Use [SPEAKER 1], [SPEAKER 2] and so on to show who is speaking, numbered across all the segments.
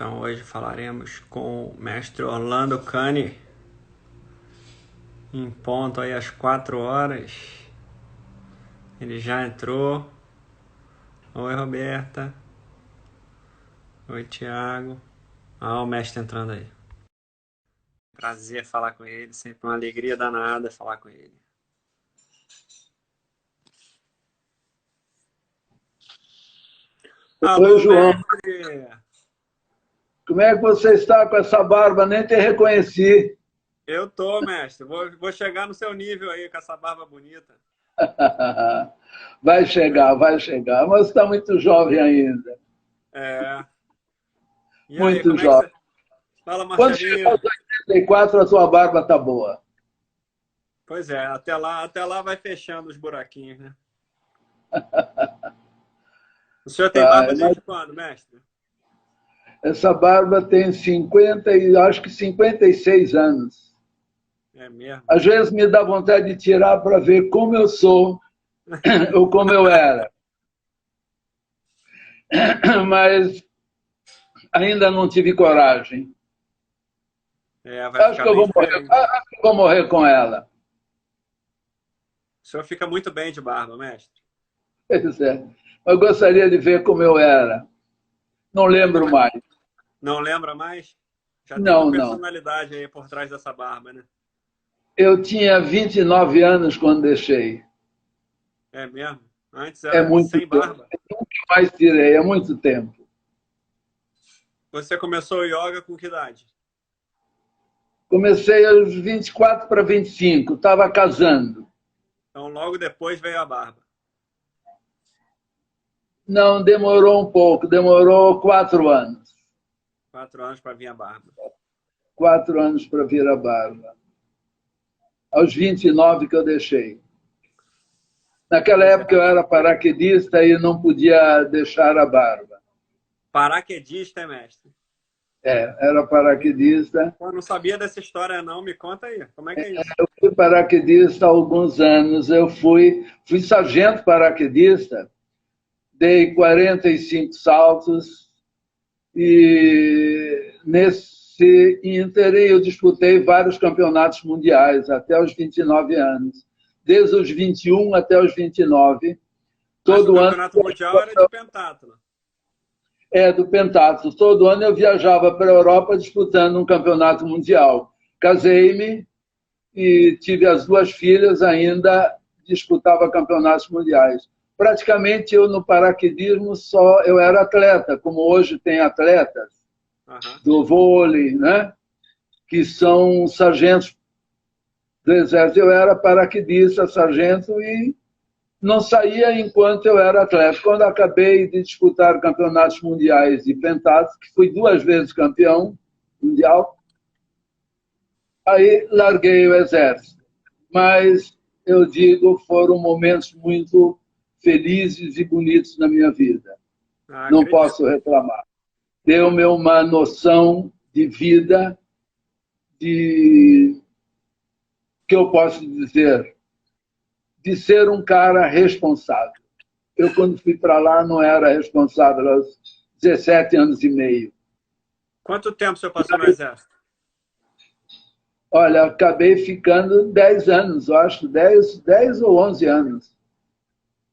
[SPEAKER 1] Então hoje falaremos com o mestre Orlando Cani, em ponto aí às 4 horas. Ele já entrou. Oi, Roberta. Oi, Thiago. O mestre entrando aí. Prazer falar com ele, sempre uma alegria danada falar com ele.
[SPEAKER 2] Oi, João.
[SPEAKER 1] Mestre!
[SPEAKER 2] Como é que você está com essa barba? Nem te reconheci.
[SPEAKER 1] Eu tô, mestre. Vou chegar no seu nível aí com essa barba bonita.
[SPEAKER 2] Vai chegar, vai chegar. Mas está muito jovem ainda.
[SPEAKER 1] É. E aí,
[SPEAKER 2] Muito
[SPEAKER 1] como é que
[SPEAKER 2] jovem.
[SPEAKER 1] você... Fala,
[SPEAKER 2] Quando chegar
[SPEAKER 1] Marcelinho.
[SPEAKER 2] aos 84, a sua barba está boa.
[SPEAKER 1] Pois é, até lá vai fechando os buraquinhos, né? O senhor tem barba
[SPEAKER 2] Vai, mas
[SPEAKER 1] desde quando, mestre?
[SPEAKER 2] essa barba tem 50 e acho que 56 anos.
[SPEAKER 1] É mesmo?
[SPEAKER 2] Às vezes me dá vontade de tirar para ver como eu sou ou como eu era. Mas ainda não tive coragem.
[SPEAKER 1] Vai
[SPEAKER 2] Acho
[SPEAKER 1] ficar
[SPEAKER 2] que eu
[SPEAKER 1] bem
[SPEAKER 2] vou morrer,
[SPEAKER 1] diferente.
[SPEAKER 2] acho que eu vou morrer com ela.
[SPEAKER 1] O senhor fica muito bem de barba, mestre.
[SPEAKER 2] Pois é. Eu gostaria de ver como eu era. Não lembro
[SPEAKER 1] Como é?
[SPEAKER 2] mais.
[SPEAKER 1] Não lembra mais? Já tem uma
[SPEAKER 2] Não, não.
[SPEAKER 1] personalidade aí por trás dessa barba, né?
[SPEAKER 2] Eu tinha 29 anos quando deixei.
[SPEAKER 1] É mesmo? Antes
[SPEAKER 2] É
[SPEAKER 1] era
[SPEAKER 2] muito
[SPEAKER 1] sem
[SPEAKER 2] tempo.
[SPEAKER 1] barba.
[SPEAKER 2] Eu nunca mais tirei, é muito tempo.
[SPEAKER 1] Você começou o yoga com que idade?
[SPEAKER 2] Comecei aos 24 para 25, estava casando.
[SPEAKER 1] Então logo depois veio a barba.
[SPEAKER 2] Não, demorou um pouco, demorou 4 anos.
[SPEAKER 1] 4 anos para vir a barba.
[SPEAKER 2] 4 anos para vir a barba. Aos 29 que eu deixei. Naquela
[SPEAKER 1] Pois é.
[SPEAKER 2] época eu era paraquedista e não podia deixar a barba.
[SPEAKER 1] Paraquedista, mestre?
[SPEAKER 2] Era paraquedista.
[SPEAKER 1] Eu não sabia dessa história não, me conta aí. Como é que é isso?
[SPEAKER 2] Eu fui paraquedista há alguns anos. Eu fui sargento paraquedista, dei 45 saltos e nesse ínterim eu disputei vários campeonatos mundiais até os 29 anos. Desde os 21 até os 29.
[SPEAKER 1] Mas o
[SPEAKER 2] Todo ano
[SPEAKER 1] campeonato mundial era de pentatlo.
[SPEAKER 2] do pentatlo. Todo ano eu viajava para a Europa disputando um campeonato mundial. Casei-me e tive as 2 filhas, ainda disputava campeonatos mundiais. Praticamente eu no paraquedismo eu era atleta, como hoje tem atletas do vôlei, né? Que são sargentos do exército. Eu era paraquedista, sargento e não saía enquanto eu era atleta. Quando acabei de disputar campeonatos mundiais de pentatlo, que fui 2 vezes campeão mundial, aí larguei o exército. Mas, eu digo, foram momentos muito felizes e bonitos na minha vida. Não
[SPEAKER 1] Acredito.
[SPEAKER 2] posso reclamar. Deu-me uma noção de vida, que eu posso dizer, de ser um cara responsável. Eu, quando fui para lá, não era responsável aos 17 anos e meio.
[SPEAKER 1] Quanto tempo o senhor passou no exército?
[SPEAKER 2] Olha, acabei ficando 10 anos, eu acho, 10 ou 11 anos.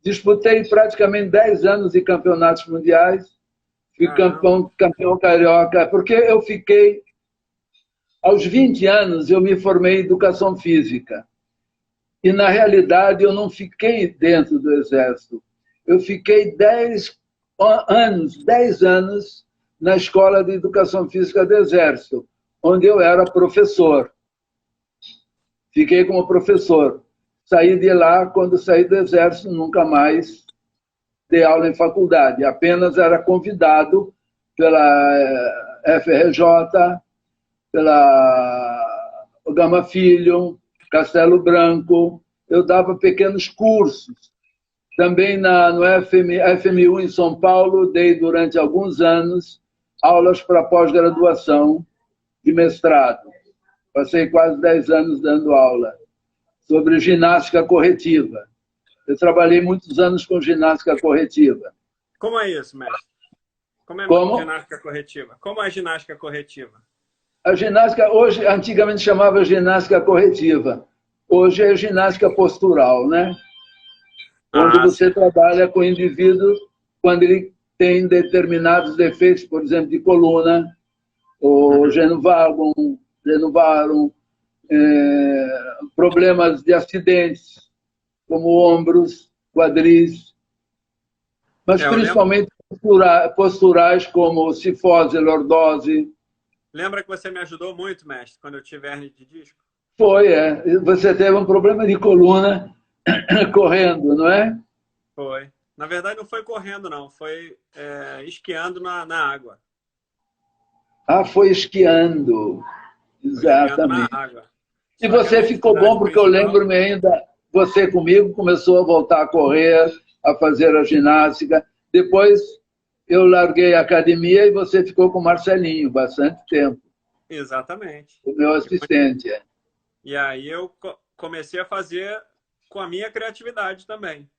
[SPEAKER 2] Disputei praticamente 10 anos de campeonatos mundiais, fui campeão carioca, porque eu fiquei... Aos 20 anos, eu me formei em educação física. E, na realidade, eu não fiquei dentro do Exército. Eu fiquei 10 anos na Escola de Educação Física do Exército, onde eu era professor. Fiquei como professor. Saí de lá, quando saí do Exército, nunca mais dei aula em faculdade. Apenas era convidado pela FRJ, pela Gama Filho, Castelo Branco. Eu dava pequenos cursos. Também no FMU em São Paulo, dei durante alguns anos aulas para pós-graduação e mestrado. Passei quase 10 anos dando aula sobre ginástica corretiva. Eu trabalhei muitos anos com ginástica corretiva.
[SPEAKER 1] Como é isso, mestre? Como é a
[SPEAKER 2] Como?
[SPEAKER 1] ginástica corretiva? Como é a ginástica corretiva?
[SPEAKER 2] A ginástica, hoje, antigamente chamava ginástica corretiva. Hoje é ginástica postural, né? Onde
[SPEAKER 1] Ah,
[SPEAKER 2] você
[SPEAKER 1] sim.
[SPEAKER 2] trabalha com o indivíduo quando ele tem determinados defeitos, por exemplo, de coluna, ou
[SPEAKER 1] Uhum.
[SPEAKER 2] genu varum, problemas de acidentes, como ombros, quadris, mas
[SPEAKER 1] É, eu lembro,
[SPEAKER 2] principalmente posturais, como cifose, lordose.
[SPEAKER 1] lembra que você me ajudou muito, mestre, quando eu tive hernia de disco?
[SPEAKER 2] Você teve um problema de coluna correndo, não é?
[SPEAKER 1] Foi. Na verdade, não foi correndo, não. Foi esquiando na água.
[SPEAKER 2] Ah, foi esquiando.
[SPEAKER 1] Foi esquiando na
[SPEAKER 2] Exatamente.
[SPEAKER 1] água.
[SPEAKER 2] E
[SPEAKER 1] Só que a
[SPEAKER 2] você
[SPEAKER 1] minha
[SPEAKER 2] ficou
[SPEAKER 1] atividade
[SPEAKER 2] bom, porque eu
[SPEAKER 1] principal.
[SPEAKER 2] lembro-me ainda, você comigo começou a voltar a correr, a fazer a ginástica. Depois eu larguei a academia e você ficou com o Marcelinho bastante tempo,
[SPEAKER 1] Exatamente.
[SPEAKER 2] o meu
[SPEAKER 1] E,
[SPEAKER 2] assistente.
[SPEAKER 1] e aí eu comecei a fazer com a minha criatividade também.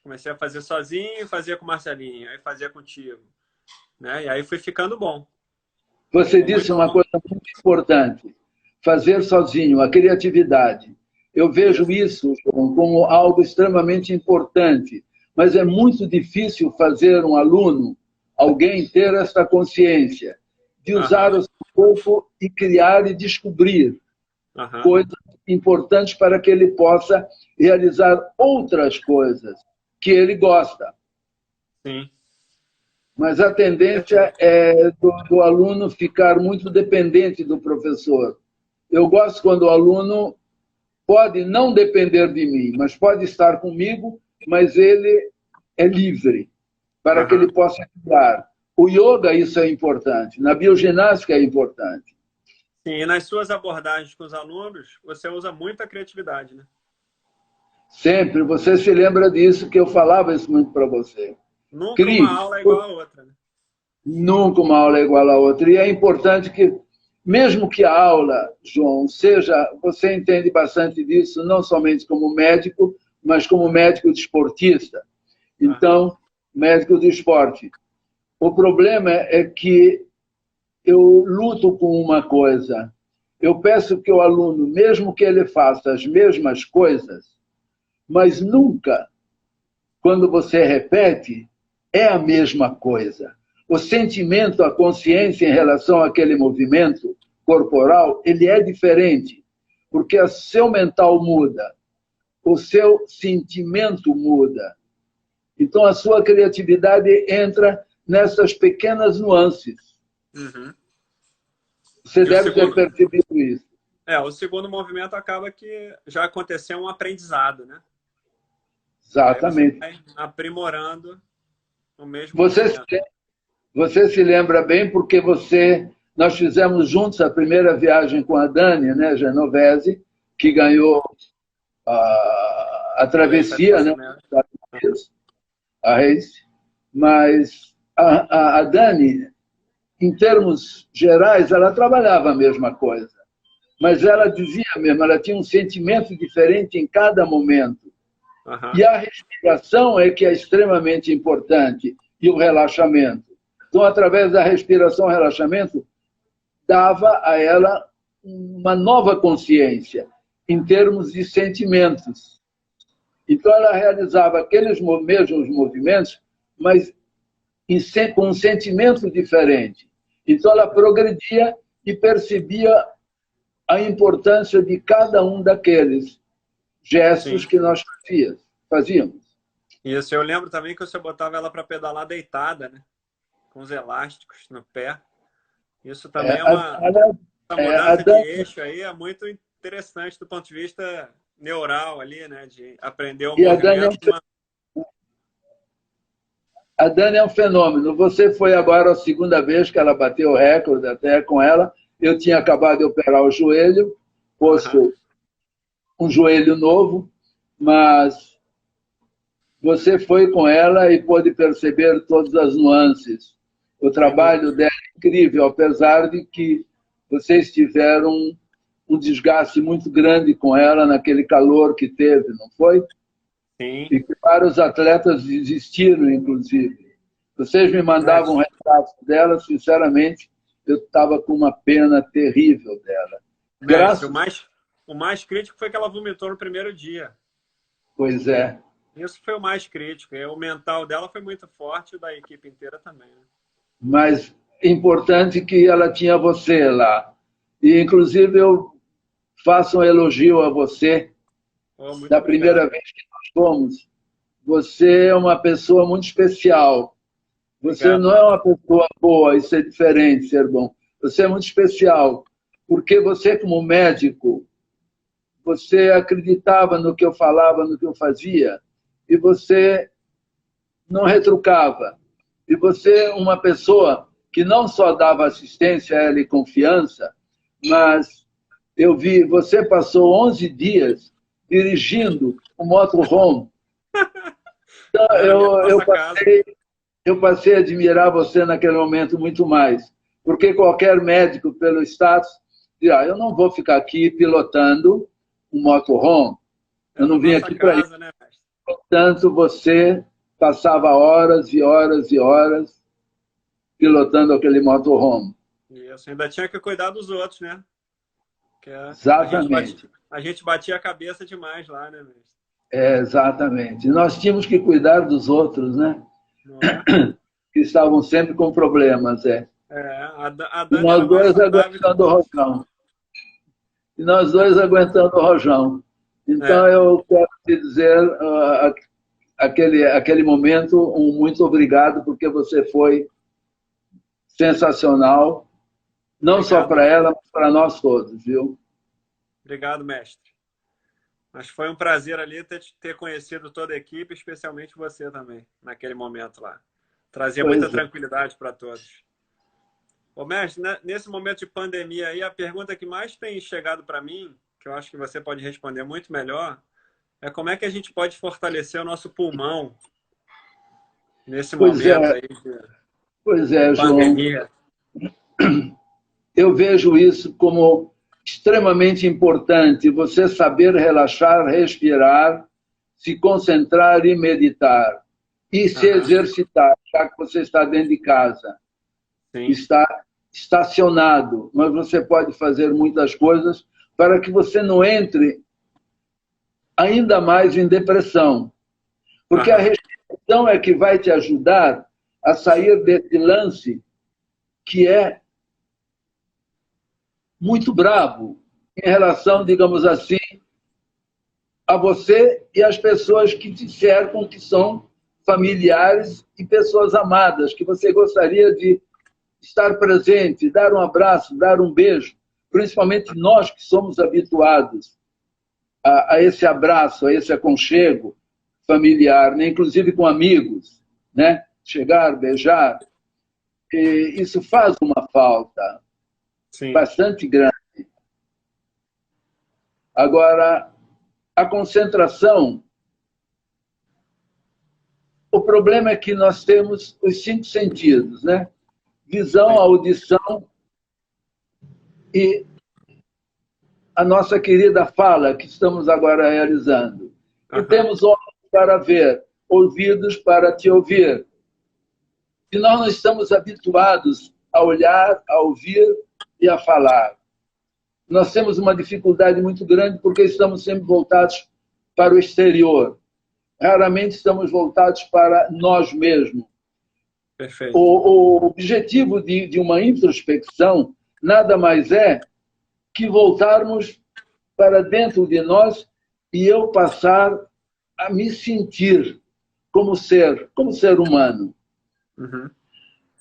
[SPEAKER 1] Comecei a fazer sozinho, fazia com o Marcelinho, aí fazia contigo. Né? E aí fui ficando bom.
[SPEAKER 2] Você
[SPEAKER 1] Com
[SPEAKER 2] disse
[SPEAKER 1] muito
[SPEAKER 2] uma
[SPEAKER 1] bom.
[SPEAKER 2] coisa muito importante: fazer sozinho, a criatividade. Eu vejo
[SPEAKER 1] Isso.
[SPEAKER 2] isso, João, como algo extremamente importante, mas é muito difícil fazer um aluno, alguém ter essa consciência de usar
[SPEAKER 1] Aham,
[SPEAKER 2] o seu corpo e criar e descobrir
[SPEAKER 1] aham,
[SPEAKER 2] coisas importantes para que ele possa realizar outras coisas que ele gosta.
[SPEAKER 1] sim,
[SPEAKER 2] Mas a tendência
[SPEAKER 1] perfeito.
[SPEAKER 2] é do aluno ficar muito dependente do professor. Eu gosto quando o aluno pode não depender de mim, mas pode estar comigo, mas ele é livre para que
[SPEAKER 1] Aham.
[SPEAKER 2] ele possa criar. O yoga, isso é importante. Na bioginástica, é importante.
[SPEAKER 1] Sim, e nas suas abordagens com os alunos, você usa muita criatividade, né?
[SPEAKER 2] Sempre. Você se lembra disso, que eu falava isso muito para você.
[SPEAKER 1] Nunca uma
[SPEAKER 2] Crie.
[SPEAKER 1] aula é igual a outra, né?
[SPEAKER 2] Nunca uma aula é igual à outra. E é importante que, mesmo que a aula, João, seja, você entende bastante disso, não somente como médico, mas como médico desportista.
[SPEAKER 1] Aham.
[SPEAKER 2] Então, médico do esporte. O problema é que eu luto com uma coisa. Eu peço que o aluno, mesmo que ele faça as mesmas coisas, mas nunca, quando você repete, é a mesma coisa. O sentimento, a consciência em relação àquele movimento corporal, ele é diferente, porque o seu mental muda, o seu sentimento muda. Então, a sua criatividade entra nessas pequenas nuances.
[SPEAKER 1] Uhum.
[SPEAKER 2] Você
[SPEAKER 1] E o
[SPEAKER 2] deve ter
[SPEAKER 1] segundo,
[SPEAKER 2] percebido isso.
[SPEAKER 1] o segundo movimento acaba que já aconteceu um aprendizado, né? E aí você
[SPEAKER 2] Exatamente.
[SPEAKER 1] vai aprimorando o mesmo
[SPEAKER 2] Você,
[SPEAKER 1] movimento.
[SPEAKER 2] se- você se lembra bem porque nós fizemos juntos a primeira viagem com a Dani, né, Genovese, que ganhou a
[SPEAKER 1] A lei
[SPEAKER 2] travessia, né,
[SPEAKER 1] 7.6.
[SPEAKER 2] a race, mas a Dani, em termos gerais, ela trabalhava a mesma coisa, mas ela dizia mesmo, ela tinha um sentimento diferente em cada momento. E
[SPEAKER 1] Aham.
[SPEAKER 2] a respiração é que é extremamente importante, e o relaxamento. Então, através da respiração e relaxamento, dava a ela uma nova consciência em termos de sentimentos. Então, ela realizava aqueles mesmos movimentos, mas com um sentimento diferente. Então, ela progredia e percebia a importância de cada um daqueles gestos
[SPEAKER 1] Sim.
[SPEAKER 2] que nós fazíamos.
[SPEAKER 1] Isso, eu lembro também que você botava ela para pedalar deitada, né? Com os elásticos no pé. Isso
[SPEAKER 2] É,
[SPEAKER 1] também é uma
[SPEAKER 2] a
[SPEAKER 1] mudança de
[SPEAKER 2] Dani,
[SPEAKER 1] eixo aí, é muito interessante do ponto de vista neural ali, né? De aprender o
[SPEAKER 2] e a Dani é um
[SPEAKER 1] movimento.
[SPEAKER 2] A Dani é um fenômeno. Você foi agora a segunda vez que ela bateu o recorde até com ela. Eu tinha acabado de operar o joelho,
[SPEAKER 1] Aham.
[SPEAKER 2] posto um joelho novo, mas você foi com ela e pôde perceber todas as nuances. O
[SPEAKER 1] Sem dúvida.
[SPEAKER 2] trabalho dela é incrível, apesar de que vocês tiveram um desgaste muito grande com ela naquele calor que teve, não foi?
[SPEAKER 1] Sim.
[SPEAKER 2] E que vários atletas desistiram, inclusive. Vocês me mandavam retratos dela, sinceramente, eu estava com uma pena terrível dela.
[SPEAKER 1] Mestre, o mais crítico foi que ela vomitou no primeiro dia.
[SPEAKER 2] Pois é.
[SPEAKER 1] Isso foi o mais crítico. E o mental dela foi muito forte e da equipe inteira também. Né?
[SPEAKER 2] Mas importante que ela tinha você lá. E, inclusive, eu faço um elogio a você.
[SPEAKER 1] Muito
[SPEAKER 2] Da
[SPEAKER 1] obrigado.
[SPEAKER 2] primeira vez que nós fomos, você é uma pessoa muito especial. Você
[SPEAKER 1] Obrigado.
[SPEAKER 2] não é uma pessoa boa, isso é diferente, ser bom. Você é muito especial, porque você, como médico, você acreditava no que eu falava, no que eu fazia, e você não retrucava. E você é uma pessoa que não só dava assistência a ela e confiança, mas eu vi, você passou 11 dias dirigindo o motorhome. Então, eu passei a admirar você naquele momento muito mais, porque qualquer médico, pelo status, dirá, eu não vou ficar aqui pilotando um motorhome, eu não vim aqui para isso.
[SPEAKER 1] Né,
[SPEAKER 2] Portanto, você passava horas e horas e horas pilotando aquele motorhome.
[SPEAKER 1] Isso, ainda tinha que cuidar dos outros, né?
[SPEAKER 2] Exatamente.
[SPEAKER 1] A gente batia a cabeça demais lá, né, mestre?
[SPEAKER 2] Exatamente. Nós tínhamos que cuidar dos outros, né?
[SPEAKER 1] Não é?
[SPEAKER 2] Que estavam sempre com problemas,
[SPEAKER 1] a
[SPEAKER 2] E
[SPEAKER 1] Dani
[SPEAKER 2] nós
[SPEAKER 1] era mais
[SPEAKER 2] dois
[SPEAKER 1] saudável.
[SPEAKER 2] aguentando o rojão. E nós dois aguentando o rojão. Então, eu quero te dizer, aquele momento, muito obrigado, porque você foi sensacional, não só para ela, mas para nós todos, viu?
[SPEAKER 1] Obrigado, mestre. Mas foi um prazer ali ter conhecido toda a equipe, especialmente você também, naquele momento lá. Trazia muita tranquilidade para todos. Ô, mestre, nesse momento de pandemia aí, a pergunta que mais tem chegado para mim, que eu acho que você pode responder muito melhor, é como é que a gente pode fortalecer o nosso pulmão nesse momento aí
[SPEAKER 2] de
[SPEAKER 1] pandemia.
[SPEAKER 2] João. Eu vejo isso como extremamente importante, você saber relaxar, respirar, se concentrar e meditar. E se exercitar, já que você está dentro de casa.
[SPEAKER 1] Sim.
[SPEAKER 2] Está estacionado, mas você pode fazer muitas coisas para que você não entre ainda mais em depressão. Porque a respiração é que vai te ajudar a sair desse lance que é muito bravo em relação, digamos assim, a você e às pessoas que te cercam, que são familiares e pessoas amadas, que você gostaria de estar presente, dar um abraço, dar um beijo, principalmente nós que somos habituados a esse abraço, a esse aconchego familiar, né? Inclusive com amigos, né? Chegar, beijar, e isso faz uma falta bastante grande. Agora, a concentração, o problema é que nós temos os 5 sentidos, né? Visão, audição e a nossa querida fala que estamos agora realizando. E temos olhos para ver, ouvidos para te ouvir. E nós não estamos habituados a olhar, a ouvir e a falar. Nós temos uma dificuldade muito grande porque estamos sempre voltados para o exterior. Raramente estamos voltados para nós mesmos.
[SPEAKER 1] Perfeito.
[SPEAKER 2] O objetivo de uma introspecção nada mais é que voltarmos para dentro de nós e eu passar a me sentir como ser humano.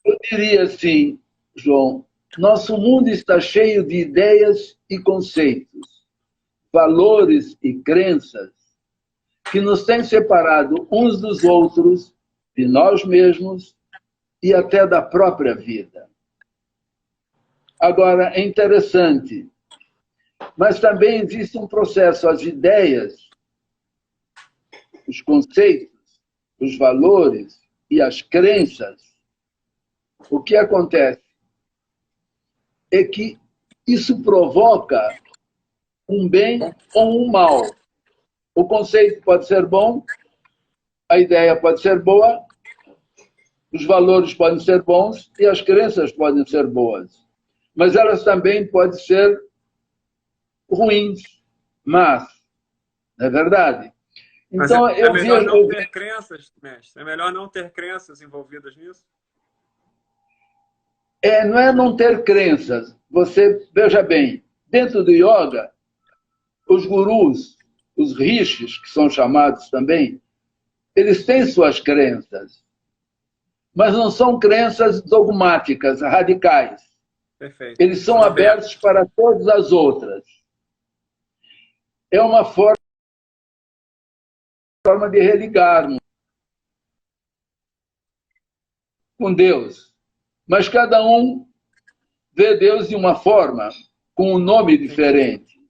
[SPEAKER 2] Eu diria assim, João, nosso mundo está cheio de ideias e conceitos, valores e crenças que nos têm separado uns dos outros, de nós mesmos e até da própria vida. Agora, é interessante, mas também existe um processo, as ideias, os conceitos, os valores e as crenças. O que acontece é que isso provoca um bem ou um mal. O conceito pode ser bom, a ideia pode ser boa, Os valores podem ser bons e as crenças podem ser boas. Mas elas também podem ser ruins, más. Não é verdade?
[SPEAKER 1] Mas
[SPEAKER 2] Então,
[SPEAKER 1] é
[SPEAKER 2] eu
[SPEAKER 1] melhor
[SPEAKER 2] vejo...
[SPEAKER 1] não ter crenças, mestre? É melhor não ter crenças envolvidas nisso?
[SPEAKER 2] Não é não ter crenças. Você, veja bem, dentro do yoga, os gurus, os rishis, que são chamados também, eles têm suas crenças, mas não são crenças dogmáticas, radicais.
[SPEAKER 1] Perfeito.
[SPEAKER 2] Eles são abertos para todas as outras. É uma forma de religarmos com Deus. Mas cada um vê Deus de uma forma, com um nome diferente.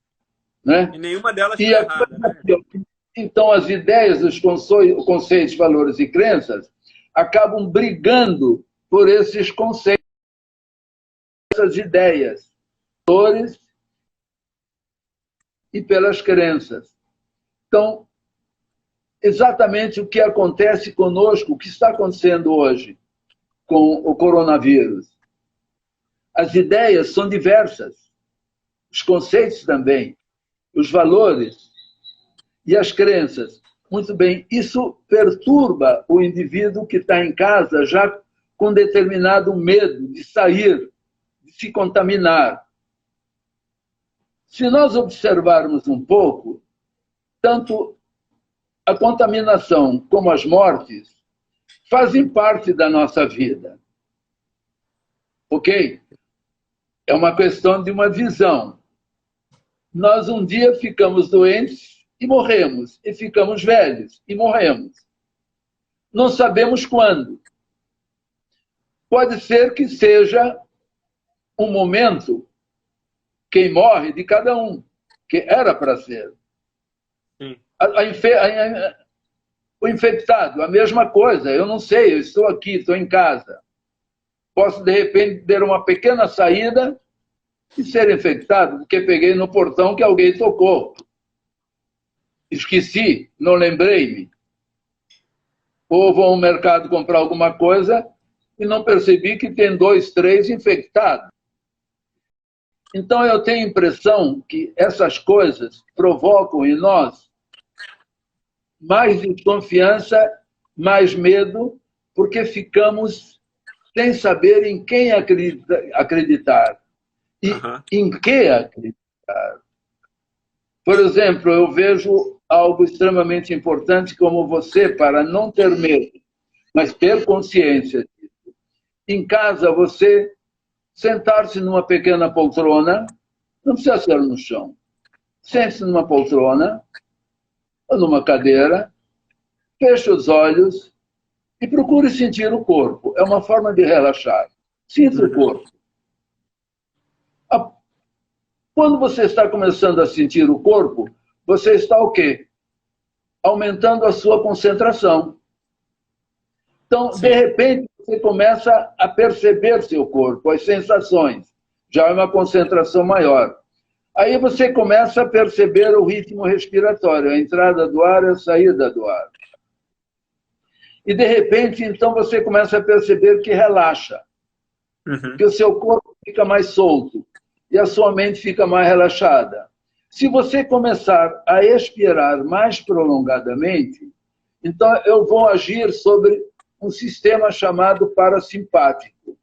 [SPEAKER 2] Né?
[SPEAKER 1] E nenhuma delas está errada. Né?
[SPEAKER 2] Então, as ideias, os conceitos, valores e crenças acabam brigando por esses conceitos, essas ideias, valores e pelas crenças. Então, exatamente o que acontece conosco, o que está acontecendo hoje com o coronavírus. As ideias são diversas, os conceitos também, os valores e as crenças. Muito bem, isso perturba o indivíduo que está em casa já com determinado medo de sair, de se contaminar. Se nós observarmos um pouco, tanto a contaminação como as mortes fazem parte da nossa vida. Ok? É uma questão de uma visão. Nós um dia ficamos doentes e morremos, e ficamos velhos e morremos. Não sabemos quando. Pode ser que seja um momento, quem morre, de cada um, que era para ser. O infectado, a mesma coisa. Eu não sei, eu estou aqui, estou em casa. Posso, de repente, ter uma pequena saída e ser infectado, porque peguei no portão que alguém tocou. Esqueci, não lembrei-me. Ou vou ao mercado comprar alguma coisa e não percebi que tem 2, 3 infectados. Então, eu tenho a impressão que essas coisas provocam em nós mais desconfiança, mais medo, porque ficamos sem saber em quem acreditar e em que acreditar. Por exemplo, eu vejo algo extremamente importante como você, para não ter medo, mas ter consciência disso. Em casa, você sentar-se numa pequena poltrona, não precisa ser no chão. Sente-se numa poltrona ou numa cadeira, feche os olhos e procure sentir o corpo. É uma forma de relaxar. Sinta o corpo. Quando você está começando a sentir o corpo, você está o quê? Aumentando a sua concentração. Então, de repente, você começa a perceber seu corpo, as sensações. Já é uma concentração maior. Aí você começa a perceber o ritmo respiratório, a entrada do ar e a saída do ar. E, de repente, então, você começa a perceber que relaxa. Que o seu corpo fica mais solto e a sua mente fica mais relaxada. Se você começar a expirar mais prolongadamente, então eu vou agir sobre um sistema chamado parasimpático,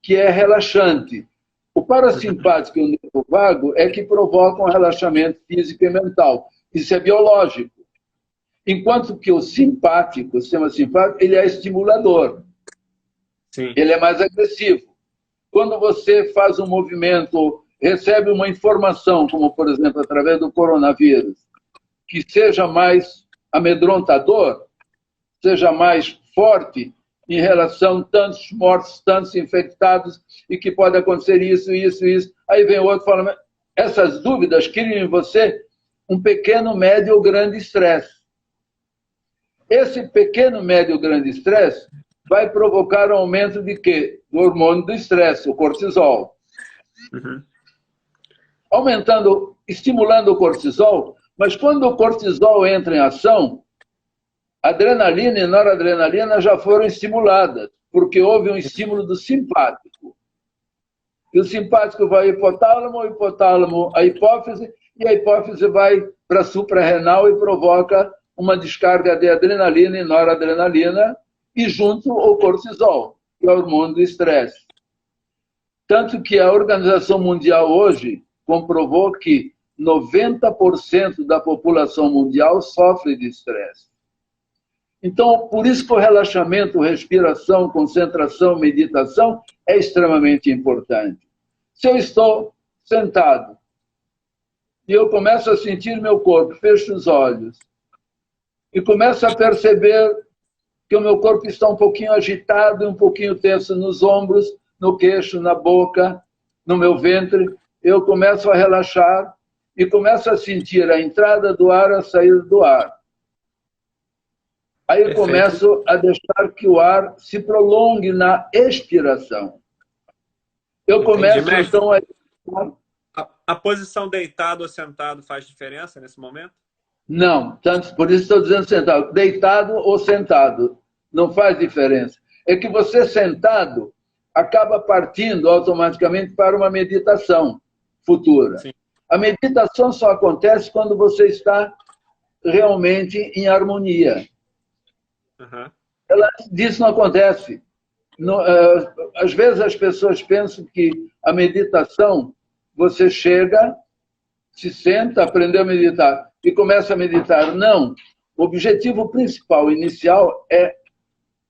[SPEAKER 2] que é relaxante. O parasimpático e o nervo vago é que provocam relaxamento físico e mental. Isso é biológico. Enquanto que o simpático, o sistema simpático, ele é estimulador.
[SPEAKER 1] Sim.
[SPEAKER 2] Ele é mais agressivo. Quando você faz um movimento, recebe uma informação, como, por exemplo, através do coronavírus, que seja mais amedrontador, seja mais forte em relação a tantos mortos, tantos infectados, e que pode acontecer isso, isso, isso. Aí vem o outro falando, essas dúvidas criam em você um pequeno, médio ou grande estresse. Esse pequeno, médio ou grande estresse vai provocar um aumento de quê? Do hormônio do estresse, o cortisol. Aumentando, estimulando o cortisol, mas quando o cortisol entra em ação, Adrenalina e noradrenalina já foram estimuladas, porque houve um estímulo do simpático. E o simpático vai ao hipotálamo, o hipotálamo à hipófise, e a hipófise vai para a suprarrenal e provoca uma descarga de adrenalina e noradrenalina, e junto o cortisol, que é o hormônio do estresse. Tanto que a Organização Mundial hoje comprovou que 90% da população mundial sofre de estresse. Então, por isso que o relaxamento, respiração, concentração, meditação é extremamente importante. Se eu estou sentado e eu começo a sentir meu corpo, fecho os olhos e começo a perceber que o meu corpo está um pouquinho agitado, um pouquinho tenso nos ombros, no queixo, na boca, no meu ventre, eu começo a relaxar e começo a sentir a entrada do ar, a saída do ar. Aí eu começo a deixar que o ar se prolongue na expiração. Eu começo, então,
[SPEAKER 1] a posição deitado ou sentado faz diferença nesse momento?
[SPEAKER 2] Não, tanto, por isso estou dizendo sentado. Deitado ou sentado, não faz diferença. É que você sentado acaba partindo automaticamente para uma meditação futura. Sim. A meditação só acontece quando você está realmente em harmonia.
[SPEAKER 1] Uhum.
[SPEAKER 2] Disso não acontece. Às vezes as pessoas pensam que a meditação, você chega, se senta, aprendeu a meditar e começa a meditar. Não. O objetivo principal, inicial, é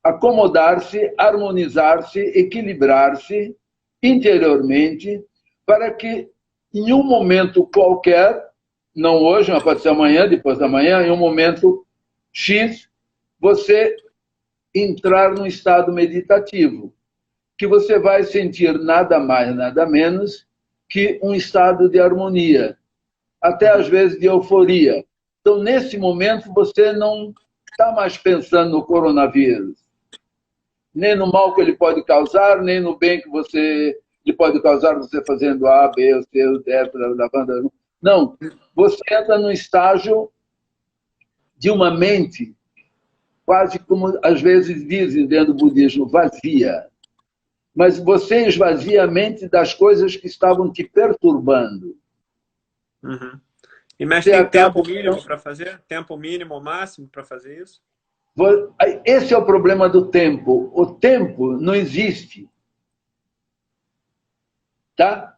[SPEAKER 2] acomodar-se, harmonizar-se, equilibrar-se interiormente para que em um momento qualquer, não hoje, mas pode ser amanhã, depois da manhã, em um momento X, você entrar num estado meditativo, que você vai sentir nada mais, nada menos que um estado de harmonia, até às vezes de euforia. Então, nesse momento, você não está mais pensando no coronavírus, nem no mal que ele pode causar, nem no bem que ele pode causar você fazendo A, B, C, D, lavando. Não, você entra num estágio de uma mente quase como, às vezes, dizem dentro do budismo, vazia. Mas você esvazia a mente das coisas que estavam te perturbando.
[SPEAKER 1] Uhum. E, mestre, tem tempo mínimo para fazer? Tempo mínimo ou máximo para fazer isso?
[SPEAKER 2] Esse é o problema do tempo. O tempo não existe. Tá?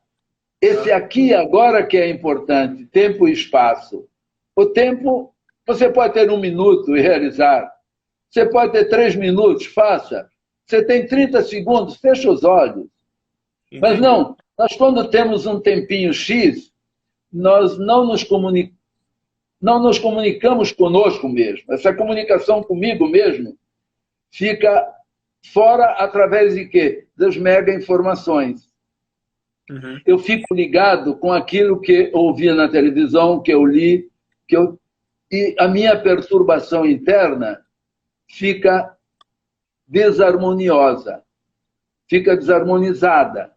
[SPEAKER 2] Esse aqui e agora que é importante, tempo e espaço. O tempo, você pode ter 1 minuto e realizar. Você pode ter 3 minutos, faça. Você tem 30 segundos, fecha os olhos. Entendi. Mas não, nós quando temos um tempinho X, nós não nos comunicamos conosco mesmo. Essa comunicação comigo mesmo fica fora através de quê? Das mega informações.
[SPEAKER 1] Uhum.
[SPEAKER 2] Eu fico ligado com aquilo que eu ouvi na televisão, que eu li, e a minha perturbação interna fica desarmoniosa, fica desarmonizada.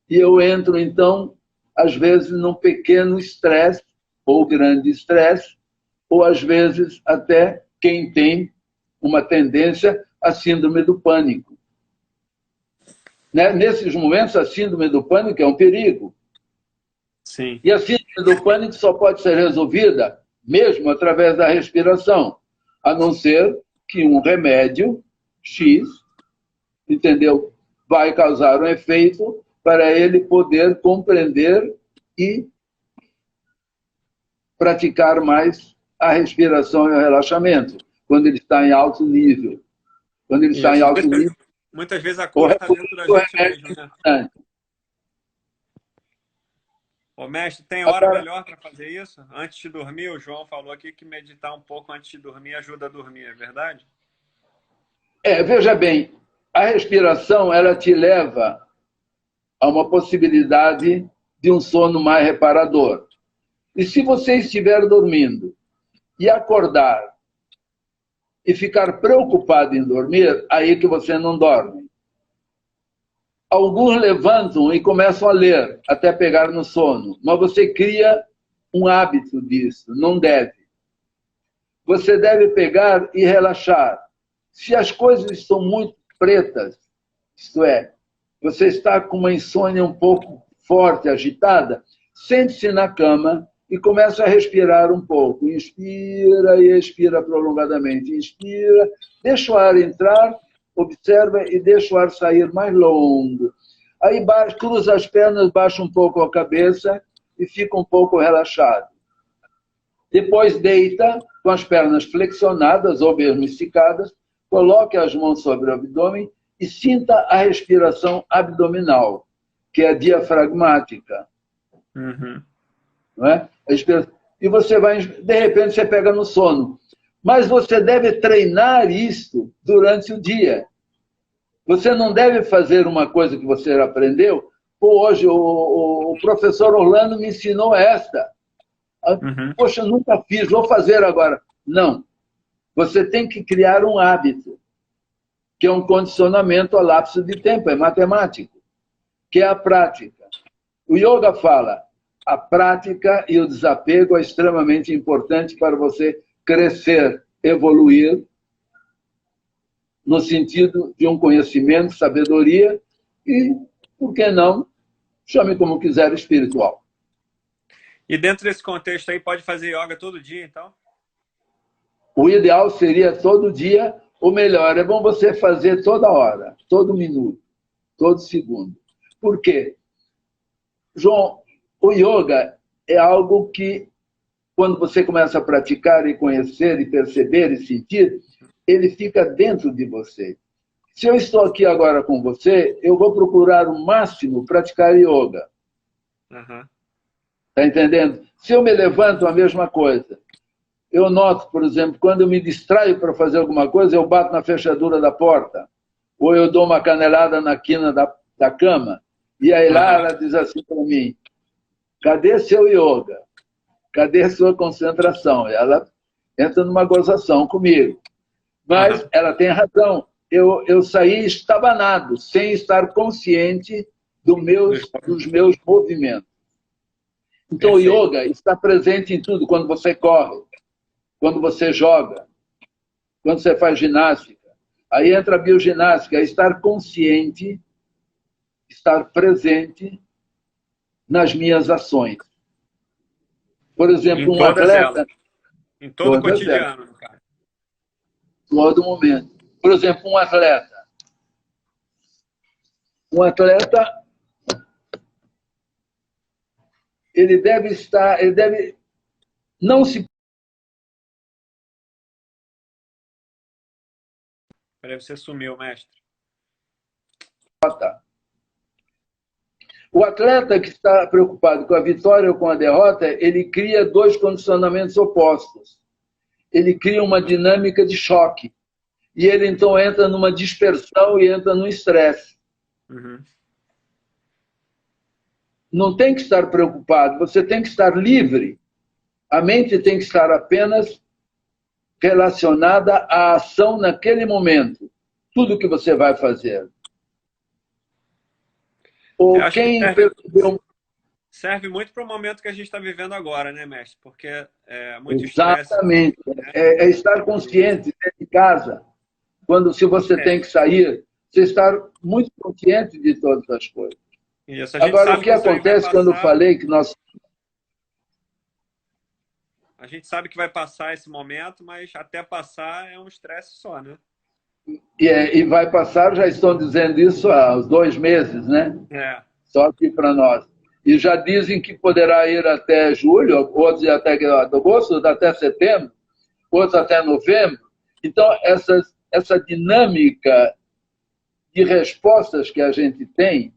[SPEAKER 2] E eu entro, então, às vezes, num pequeno estresse, ou grande estresse, ou, às vezes, até quem tem uma tendência à síndrome do pânico. Nesses momentos, a síndrome do pânico é um perigo.
[SPEAKER 1] Sim.
[SPEAKER 2] E a síndrome do pânico só pode ser resolvida mesmo através da respiração, a não ser que um remédio X, entendeu, vai causar um efeito para ele poder compreender e praticar mais a respiração e o relaxamento, quando ele está em alto nível. Quando ele está em alto nível...
[SPEAKER 1] Muitas vezes a cura está dentro da gente mesmo, né? Ô, mestre, tem hora melhor para fazer isso? Antes de dormir, o João falou aqui que meditar um pouco antes de dormir ajuda a dormir, é verdade?
[SPEAKER 2] Veja bem, a respiração ela te leva a uma possibilidade de um sono mais reparador. E se você estiver dormindo e acordar e ficar preocupado em dormir, aí que você não dorme. Alguns levantam e começam a ler até pegar no sono, mas você cria um hábito disso, não deve. você deve pegar e relaxar. Se as coisas estão muito pretas, isto é, você está com uma insônia um pouco forte, agitada, sente-se na cama e começa a respirar um pouco. Inspira e expira prolongadamente. Inspira, deixa o ar entrar, observa e deixa o ar sair mais longo. Aí cruza as pernas, baixa um pouco a cabeça e fica um pouco relaxado. Depois deita com as pernas flexionadas ou mesmo esticadas, coloque as mãos sobre o abdômen e sinta a respiração abdominal, que é a diafragmática.
[SPEAKER 1] Uhum.
[SPEAKER 2] Não é? E você vai, de repente, você pega no sono. Mas você deve treinar isso durante o dia. Você não deve fazer uma coisa que você aprendeu. Pô, hoje o professor Orlando me ensinou esta.
[SPEAKER 1] Uhum.
[SPEAKER 2] Poxa, eu nunca fiz, vou fazer agora. Não. Você tem que criar um hábito, que é um condicionamento a lapso de tempo, é matemático, que é a prática. O yoga fala, a prática e o desapego é extremamente importante para você crescer, evoluir, no sentido de um conhecimento, sabedoria e, por que não, chame como quiser, espiritual.
[SPEAKER 1] E dentro desse contexto aí, pode fazer yoga todo dia, então?
[SPEAKER 2] O ideal seria todo dia, o melhor, é bom você fazer toda hora, todo minuto, todo segundo. Por quê? João, o yoga é algo que, quando você começa a praticar e conhecer e perceber e sentir, ele fica dentro de você. Se eu estou aqui agora com você, eu vou procurar o máximo praticar yoga.
[SPEAKER 1] Uhum.
[SPEAKER 2] Está entendendo? Se eu me levanto, a mesma coisa. Eu noto, por exemplo, quando eu me distraio para fazer alguma coisa, eu bato na fechadura da porta, ou eu dou uma canelada na quina da cama, e aí lá ela diz assim para mim, cadê seu yoga? Cadê sua concentração? Ela entra numa gozação comigo. Mas ela tem razão. Eu saí estabanado, sem estar consciente dos meus movimentos. Então, o yoga está presente em tudo. Quando você corre, quando você joga, quando você faz ginástica. Aí entra a bioginástica, é estar consciente, estar presente nas minhas ações. Por exemplo, um atleta...
[SPEAKER 1] Em todo o cotidiano, cara.
[SPEAKER 2] Todo momento. Por exemplo, um atleta. Um atleta, ele deve não se...
[SPEAKER 1] Peraí, você sumiu, mestre.
[SPEAKER 2] O atleta que está preocupado com a vitória ou com a derrota, ele cria dois condicionamentos opostos. Ele cria uma dinâmica de choque. E ele, então, entra numa dispersão e entra no estresse.
[SPEAKER 1] Uhum.
[SPEAKER 2] Não tem que estar preocupado, você tem que estar livre. A mente tem que estar apenas relacionada à ação naquele momento. Tudo que você vai fazer. Ou quem percebeu...
[SPEAKER 1] Serve muito para o momento que a gente está vivendo agora, né, mestre? Porque é muito
[SPEAKER 2] estresse. Exatamente.
[SPEAKER 1] Né?
[SPEAKER 2] É estar consciente dentro de casa. Se você tem que sair, você estar muito consciente de todas as coisas.
[SPEAKER 1] Isso,
[SPEAKER 2] agora, o que acontece quando eu falei que nós...
[SPEAKER 1] A gente sabe que vai passar esse momento, mas até passar é um estresse só, né?
[SPEAKER 2] E vai passar, já estão dizendo isso há uns 2 meses, né? Só aqui para nós. E já dizem que poderá ir até julho, outros até agosto, outros até setembro, outros até novembro. Então, essa dinâmica de respostas que a gente tem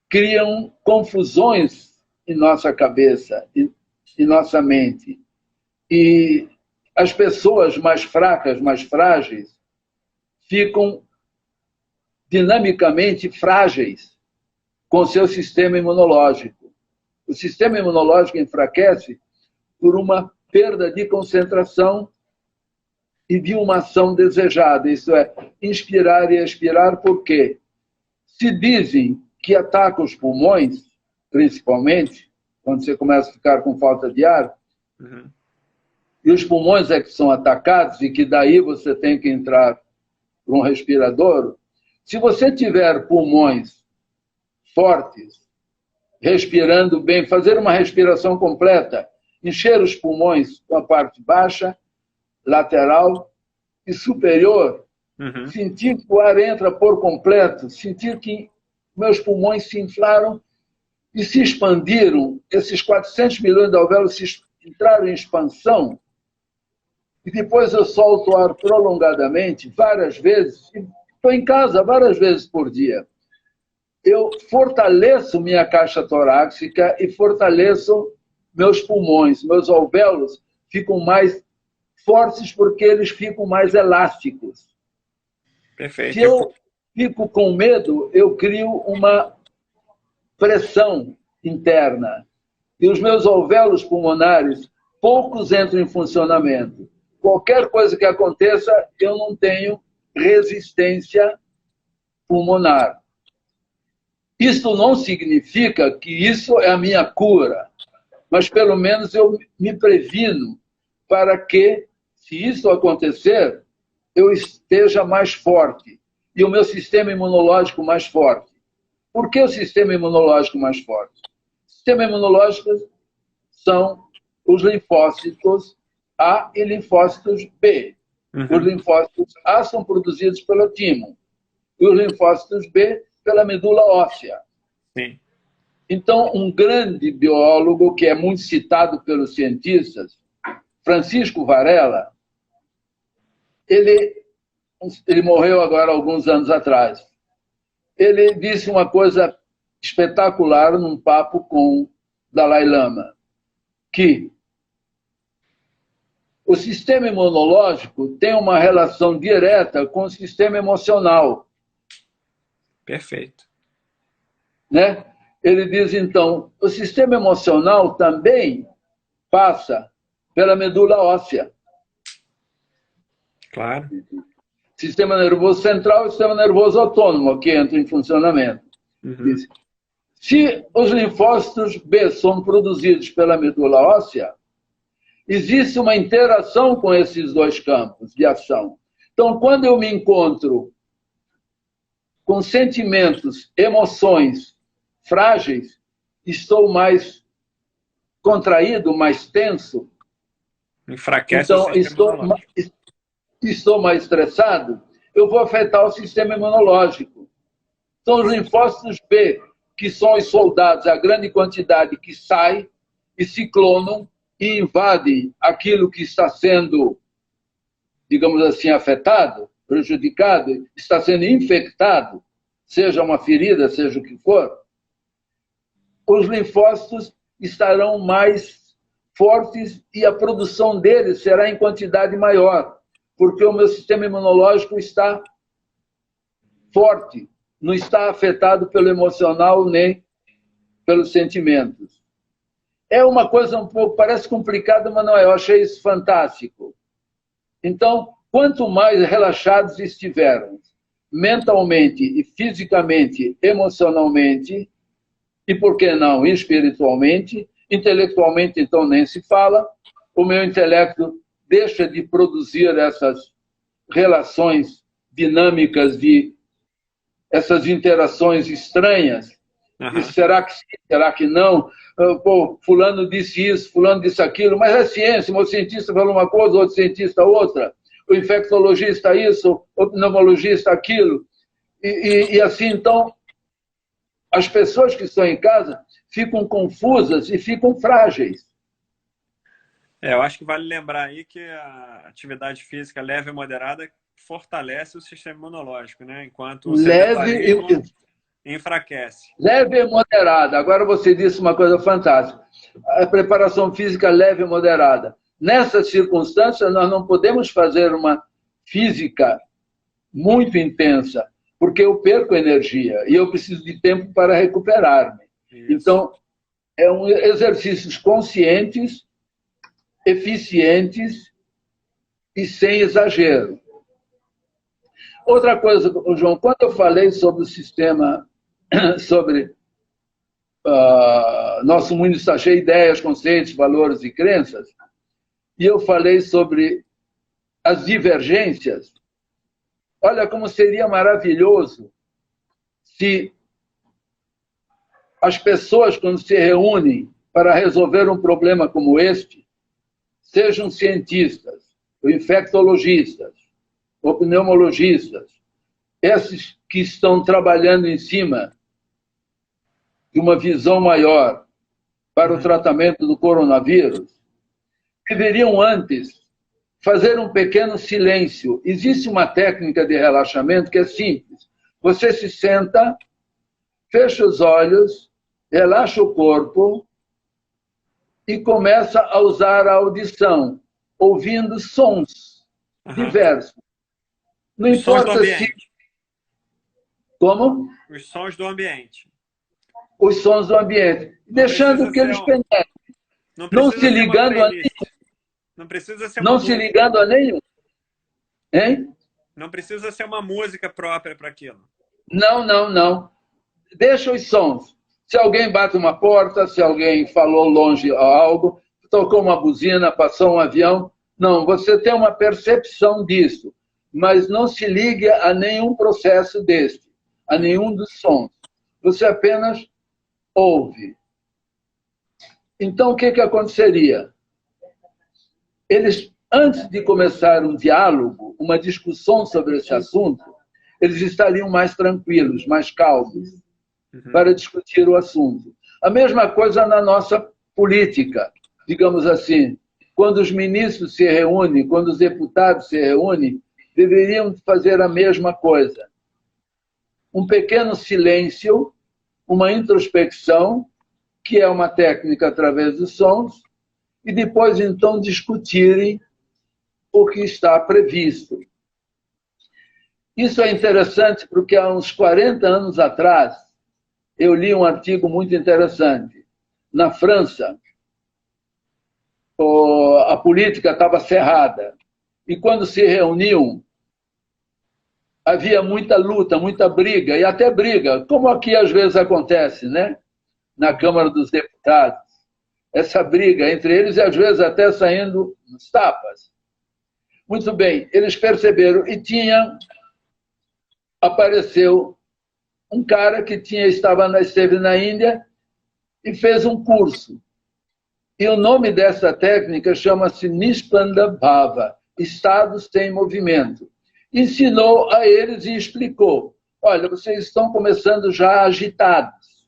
[SPEAKER 2] criam confusões em nossa cabeça, em nossa mente. E as pessoas mais fracas, mais frágeis, ficam dinamicamente frágeis com o seu sistema imunológico. O sistema imunológico enfraquece por uma perda de concentração e de uma ação desejada, isso é, inspirar e expirar. Por quê? Se dizem que ataca os pulmões, principalmente, quando você começa a ficar com falta de ar, e os pulmões é que são atacados, e que daí você tem que entrar por um respirador. Se você tiver pulmões fortes, respirando bem, fazer uma respiração completa, encher os pulmões com a parte baixa, lateral e superior, sentir que o ar entra por completo, sentir que meus pulmões se inflaram e se expandiram, esses 400 milhões de alvéolos entraram em expansão, e depois eu solto o ar prolongadamente, várias vezes, estou em casa várias vezes por dia. Eu fortaleço minha caixa torácica e fortaleço meus pulmões. Meus alvéolos ficam mais fortes porque eles ficam mais elásticos.
[SPEAKER 1] Perfeito.
[SPEAKER 2] Se eu fico com medo, eu crio uma pressão interna. E os meus alvéolos pulmonares, poucos entram em funcionamento. Qualquer coisa que aconteça, eu não tenho resistência pulmonar. Isso não significa que isso é a minha cura, mas pelo menos eu me previno para que, se isso acontecer, eu esteja mais forte e o meu sistema imunológico mais forte. Por que o sistema imunológico mais forte? O sistema imunológico são os linfócitos A e linfócitos B. Os linfócitos A são produzidos pelo timo e os linfócitos B pela medula óssea.
[SPEAKER 1] Sim.
[SPEAKER 2] Então, um grande biólogo que é muito citado pelos cientistas, Francisco Varela, ele morreu agora há alguns anos atrás. Ele disse uma coisa espetacular num papo com Dalai Lama, que o sistema imunológico tem uma relação direta com o sistema emocional.
[SPEAKER 1] Perfeito.
[SPEAKER 2] Né? Ele diz, então, o sistema emocional também passa pela medula óssea.
[SPEAKER 1] Claro.
[SPEAKER 2] Sistema nervoso central e sistema nervoso autônomo, que entra em funcionamento. Se os linfócitos B são produzidos pela medula óssea, existe uma interação com esses dois campos de ação. Então, quando eu me encontro com sentimentos, emoções frágeis, estou mais contraído, mais tenso.
[SPEAKER 1] Enfraquece
[SPEAKER 2] então,
[SPEAKER 1] o sistema imunológico.
[SPEAKER 2] Estou mais estressado, eu vou afetar o sistema imunológico. São os linfócitos B, que são os soldados, a grande quantidade que sai e ciclonam e invadem aquilo que está sendo, digamos assim, afetado, prejudicado, está sendo infectado, seja uma ferida, seja o que for. Os linfócitos estarão mais fortes e a produção deles será em quantidade maior, porque o meu sistema imunológico está forte, não está afetado pelo emocional nem pelos sentimentos. É uma coisa um pouco, parece complicada, mas não é. Eu achei isso fantástico. Então, quanto mais relaxados estivermos, mentalmente e fisicamente, emocionalmente, e por que não espiritualmente, intelectualmente então nem se fala, o meu intelecto deixa de produzir essas relações dinâmicas, essas interações estranhas. E será que sim, será que não? Pô, fulano disse isso, fulano disse aquilo, mas é ciência, o cientista falou uma coisa, o outro cientista outra, o infectologista isso, o pneumologista aquilo. E assim, então, as pessoas que estão em casa ficam confusas e ficam frágeis.
[SPEAKER 1] Eu acho que vale lembrar aí que a atividade física leve e moderada fortalece o sistema imunológico, né? Enquanto o sedentarismo enfraquece.
[SPEAKER 2] Leve e moderada. Agora você disse uma coisa fantástica. A preparação física leve e moderada. Nessas circunstâncias, nós não podemos fazer uma física muito intensa, porque eu perco energia e eu preciso de tempo para recuperar-me. Então, é exercícios conscientes, eficientes e sem exagero. Outra coisa, João, quando eu falei sobre o sistema, sobre nosso mundo está cheio de ideias, conceitos, valores e crenças, e eu falei sobre as divergências. Olha como seria maravilhoso se as pessoas, quando se reúnem para resolver um problema como este, sejam cientistas, ou infectologistas, ou pneumologistas, esses que estão trabalhando em cima de uma visão maior para o tratamento do coronavírus, deveriam antes fazer um pequeno silêncio. Existe uma técnica de relaxamento que é simples. Você se senta, fecha os olhos, relaxa o corpo e começa a usar a audição, ouvindo sons diversos. Não
[SPEAKER 1] Os sons do
[SPEAKER 2] importa se...
[SPEAKER 1] ambiente.
[SPEAKER 2] Como?
[SPEAKER 1] Os sons do ambiente.
[SPEAKER 2] Os sons do ambiente. Deixando que eles penetrem. Não se ligando a nenhum.
[SPEAKER 1] Não precisa ser uma
[SPEAKER 2] Não se ligando a nenhum. Hein?
[SPEAKER 1] Não precisa ser uma música própria para aquilo.
[SPEAKER 2] Não, não, não. Deixa os sons. Se alguém bate uma porta, se alguém falou longe algo, tocou uma buzina, passou um avião. Não, você tem uma percepção disso, mas não se ligue a nenhum processo deste, a nenhum dos sons. Você apenas ouve. Então, o que aconteceria? Eles, antes de começar um diálogo, uma discussão sobre esse assunto, eles estariam mais tranquilos, mais calmos, para discutir o assunto. A mesma coisa na nossa política, digamos assim. Quando os ministros se reúnem, quando os deputados se reúnem, deveriam fazer a mesma coisa. Um pequeno silêncio, uma introspecção, que é uma técnica através dos sons, e depois, então, discutirem o que está previsto. Isso é interessante porque há uns 40 anos atrás, eu li um artigo muito interessante. Na França, a política estava cerrada. E quando se reuniam, havia muita luta, muita briga, e até briga, como aqui às vezes acontece, né? Na Câmara dos Deputados. Essa briga entre eles e às vezes até saindo nos tapas. Muito bem, eles perceberam e apareceu um cara que esteve na Índia e fez um curso. E o nome dessa técnica chama-se Nispanda Bhava, estado sem movimento. Ensinou a eles e explicou: olha, vocês estão começando já agitados,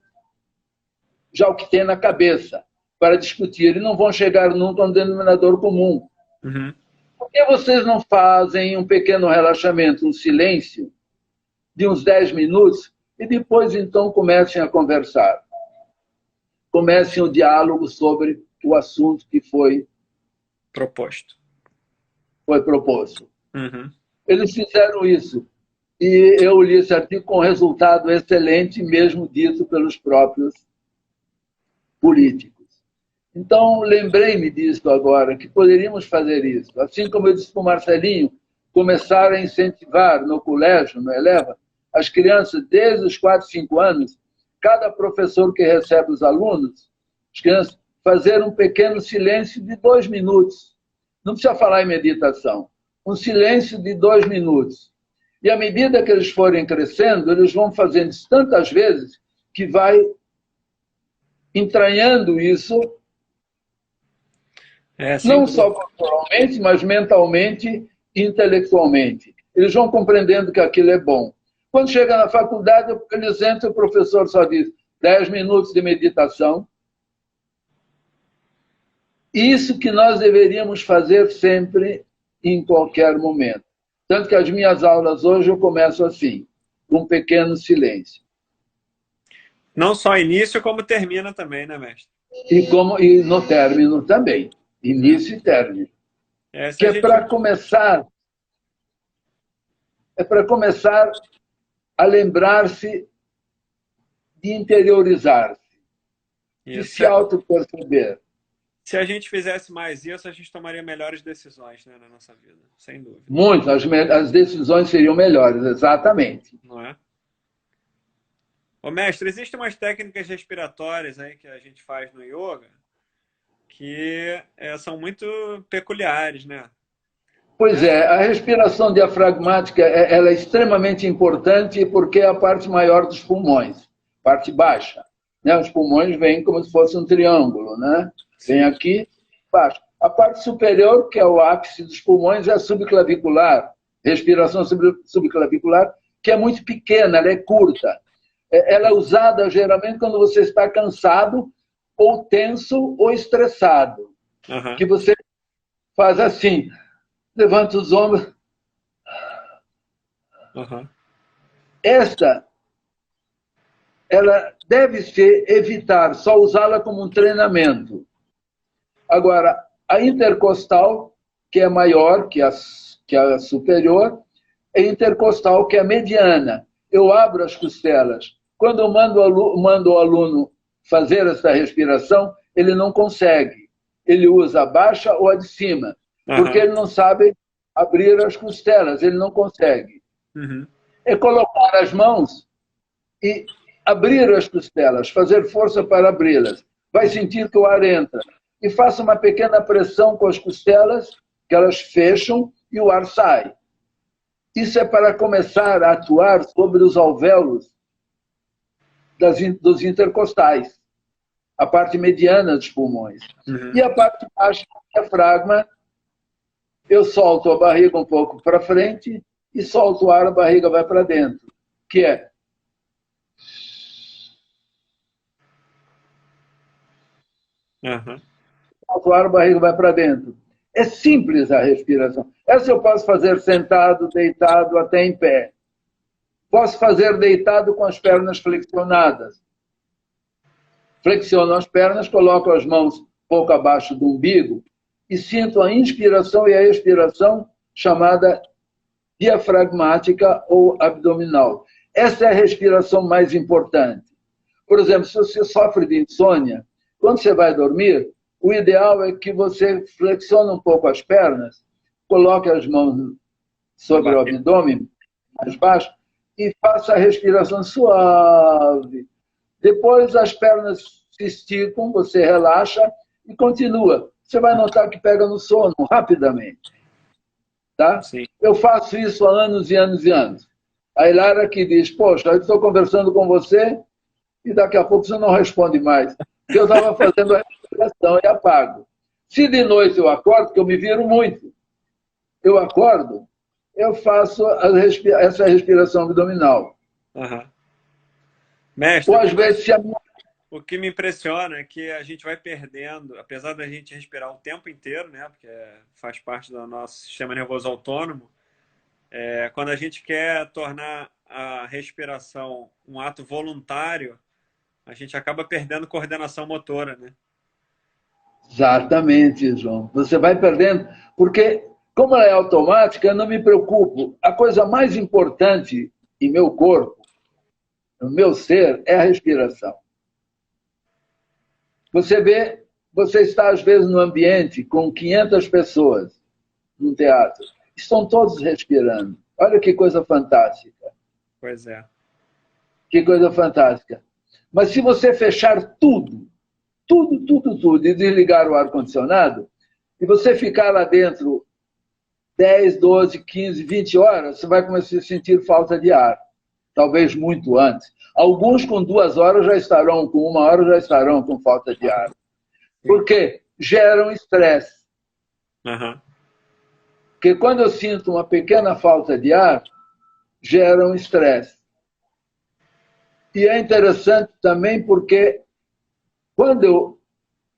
[SPEAKER 2] já o que tem na cabeça, para discutir, e não vão chegar nunca a um denominador comum. Por que vocês não fazem um pequeno relaxamento, um silêncio, de uns 10 minutos, e depois, então, comecem a conversar? Comecem o diálogo sobre o assunto que foi
[SPEAKER 1] proposto.
[SPEAKER 2] Eles fizeram isso. E eu li esse artigo com resultado excelente, mesmo dito pelos próprios políticos. Então, lembrei-me disso agora, que poderíamos fazer isso. Assim como eu disse para o Marcelinho, começar a incentivar no colégio, no Eleva, as crianças desde os 4, 5 anos, cada professor que recebe os alunos, as crianças, fazer um pequeno silêncio de 2 minutos. Não precisa falar em meditação. Um silêncio de 2 minutos. E à medida que eles forem crescendo, eles vão fazendo isso tantas vezes que vai entranhando isso, não só corporalmente, mas mentalmente e intelectualmente. Eles vão compreendendo que aquilo é bom. Quando chega na faculdade, eles entram, o professor só diz 10 minutos de meditação. Isso que nós deveríamos fazer sempre, em qualquer momento. Tanto que as minhas aulas hoje eu começo assim, com um pequeno silêncio.
[SPEAKER 1] Não só início, como termina também, né, mestre?
[SPEAKER 2] E no término também. Início e término. Que é para começar... É para começar a lembrar-se de interiorizar-se, de se auto-perceber.
[SPEAKER 1] Se a gente fizesse mais isso, a gente tomaria melhores decisões, né, na nossa vida, sem dúvida.
[SPEAKER 2] Muito, as decisões seriam melhores, exatamente.
[SPEAKER 1] Não é? Ô, mestre, existem umas técnicas respiratórias aí que a gente faz no yoga que são muito peculiares, né?
[SPEAKER 2] Pois é, a respiração diafragmática ela é extremamente importante porque é a parte maior dos pulmões, parte baixa. Né? Os pulmões vêm como se fosse um triângulo, né? Vem aqui, baixo. A parte superior, que é o ápice dos pulmões, é a subclavicular, respiração subclavicular, que é muito pequena, ela é curta. Ela é usada geralmente quando você está cansado, ou tenso, ou estressado.
[SPEAKER 1] Uhum.
[SPEAKER 2] Que você faz assim, levanta os ombros.
[SPEAKER 1] Uhum.
[SPEAKER 2] Esta, ela deve-se evitar, só usá-la como um treinamento. Agora, a intercostal, que é maior que a superior, é intercostal, que é a mediana. Eu abro as costelas. Quando eu mando o aluno fazer essa respiração, ele não consegue. Ele usa a baixa ou a de cima, porque ele não sabe abrir as costelas, ele não consegue.
[SPEAKER 1] Uhum.
[SPEAKER 2] É colocar as mãos e abrir as costelas, fazer força para abri-las. Vai sentir que o ar entra. E faça uma pequena pressão com as costelas, que elas fecham e o ar sai. Isso é para começar a atuar sobre os alvéolos dos intercostais, a parte mediana dos pulmões.
[SPEAKER 1] Uhum.
[SPEAKER 2] E a parte baixa do diafragma, eu solto a barriga um pouco para frente e solto o ar, a barriga vai para dentro, que é
[SPEAKER 1] Uhum.
[SPEAKER 2] solto o ar, a barriga vai para dentro. É simples a respiração. Essa eu posso fazer sentado, deitado, até em pé. Posso fazer deitado com as pernas flexionadas. Flexiono as pernas, coloco as mãos pouco abaixo do umbigo e sinto a inspiração e a expiração chamada diafragmática ou abdominal. Essa é a respiração mais importante. Por exemplo, se você sofre de insônia, quando você vai dormir, o ideal é que você flexione um pouco as pernas, coloque as mãos sobre o abdômen, mais baixo, e faça a respiração suave. Depois as pernas se esticam, você relaxa e continua. Você vai notar que pega no sono rapidamente. Tá?
[SPEAKER 1] Sim.
[SPEAKER 2] Eu faço isso há anos e anos e anos. A Hilária que diz, poxa, eu estou conversando com você e daqui a pouco você não responde mais. Porque eu estava fazendo a respiração e apago. Se de noite eu acordo, que eu me viro muito, eu acordo, eu faço essa respiração abdominal.
[SPEAKER 1] Uhum. Mestre,
[SPEAKER 2] Ou às vezes, se a minha...
[SPEAKER 1] o que me impressiona é que a gente vai perdendo, apesar da gente respirar o tempo inteiro, né? Porque faz parte do nosso sistema nervoso autônomo, quando a gente quer tornar a respiração um ato voluntário, a gente acaba perdendo coordenação motora, né?
[SPEAKER 2] Exatamente, João. Você vai perdendo, porque como ela é automática, eu não me preocupo. A coisa mais importante em meu corpo, no meu ser, é a respiração. Você vê, você está às vezes no ambiente com 500 pessoas, num teatro, estão todos respirando. Olha que coisa fantástica.
[SPEAKER 1] Pois é.
[SPEAKER 2] Que coisa fantástica. Mas se você fechar tudo, e desligar o ar-condicionado, e você ficar lá dentro 10, 12, 15, 20 horas, você vai começar a sentir falta de ar. Talvez muito antes. Alguns com 2 horas já estarão, com 1 hora já estarão com falta de ar. Por quê? Geram estresse.
[SPEAKER 1] Uhum.
[SPEAKER 2] Porque quando eu sinto uma pequena falta de ar, geram estresse. E é interessante também porque quando eu